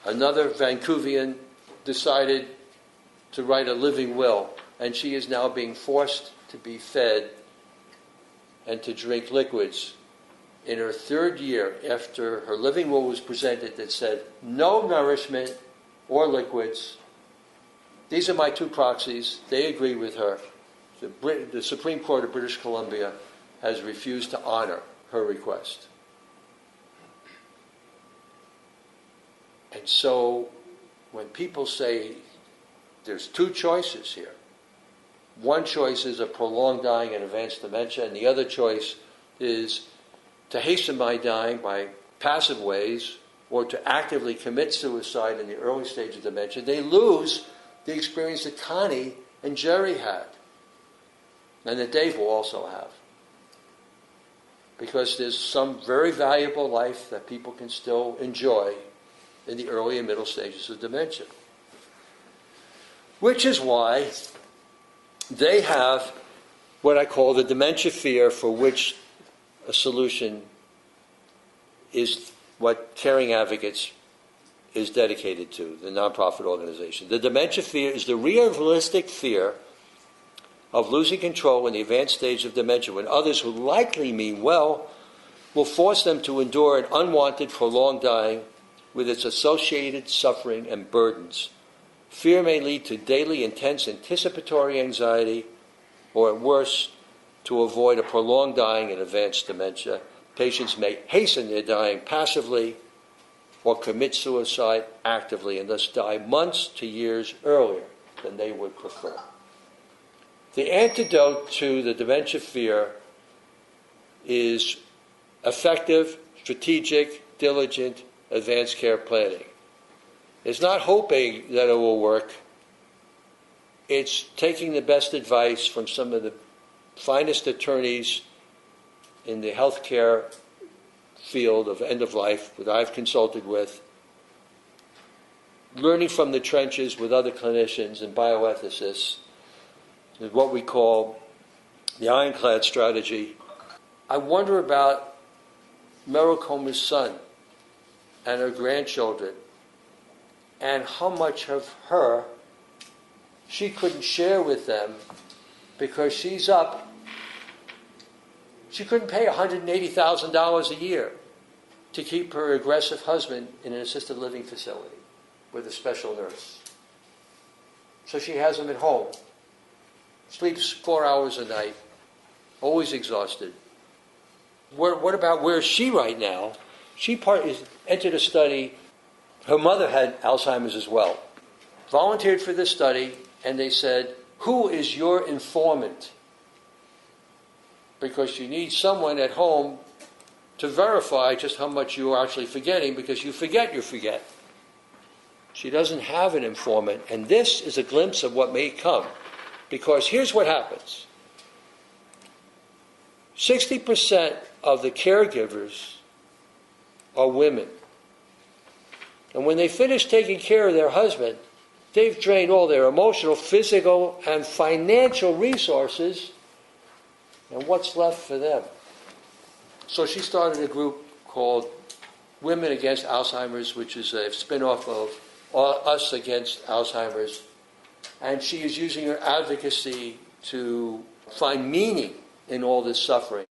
Another Vancouvian decided to write a living will, and she is now being forced to be fed and to drink liquids in her third year after her living will was presented that said, no nourishment or liquids. These are my two proxies. They agree with her. The Supreme Court of British Columbia has refused to honor her request. And so when people say there's two choices here, one choice is a prolonged dying and advanced dementia, and the other choice is to hasten my dying by passive ways or to actively commit suicide in the early stage of dementia, they lose the experience that Connie and Jerry had, and that Dave will also have. Because there's some very valuable life that people can still enjoy in the early and middle stages of dementia. Which is why they have what I call the dementia fear, for which a solution is what Caring Advocates is dedicated to, the nonprofit organization. The dementia fear is the realistic fear of losing control in the advanced stage of dementia when others who likely mean well will force them to endure an unwanted, prolonged dying with its associated suffering and burdens. Fear may lead to daily intense anticipatory anxiety, or at worst, to avoid a prolonged dying in advanced dementia. Patients may hasten their dying passively or commit suicide actively and thus die months to years earlier than they would prefer. The antidote to the dementia fear is effective, strategic, diligent, advanced care planning. It's not hoping that it will work. It's taking the best advice from some of the finest attorneys in the healthcare field of end of life that I've consulted with, learning from the trenches with other clinicians and bioethicists, is what we call the ironclad strategy. I wonder about Meryl Comer's son and her grandchildren, and how much of her she couldn't share with them because she's up. She couldn't pay $180,000 a year to keep her aggressive husband in an assisted living facility with a special nurse. So she has him at home, sleeps 4 hours a night, always exhausted. What about where is she right now? She entered a study. Her mother had Alzheimer's as well. Volunteered for this study, and they said, who is your informant? Because you need someone at home to verify just how much you are actually forgetting, because you forget. She doesn't have an informant, and this is a glimpse of what may come. Because here's what happens. 60% of the caregivers are women. And when they finish taking care of their husband, they've drained all their emotional, physical, and financial resources, and what's left for them? So she started a group called Women Against Alzheimer's, which is a spin-off of Us Against Alzheimer's. And she is using her advocacy to find meaning in all this suffering.